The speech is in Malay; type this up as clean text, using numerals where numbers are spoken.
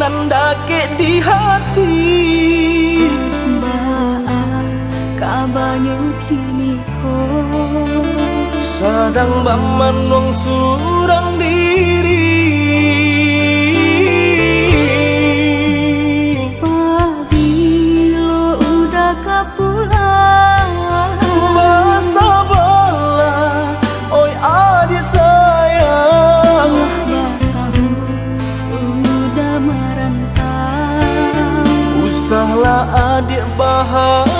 nandake di hati. Maaf kabanyo kini ko Sadang bamanong surang diri. Pabilo udah kapulang Basa bala, oi adik sayang. Tahu udah merantau Usahlah adik bahagia.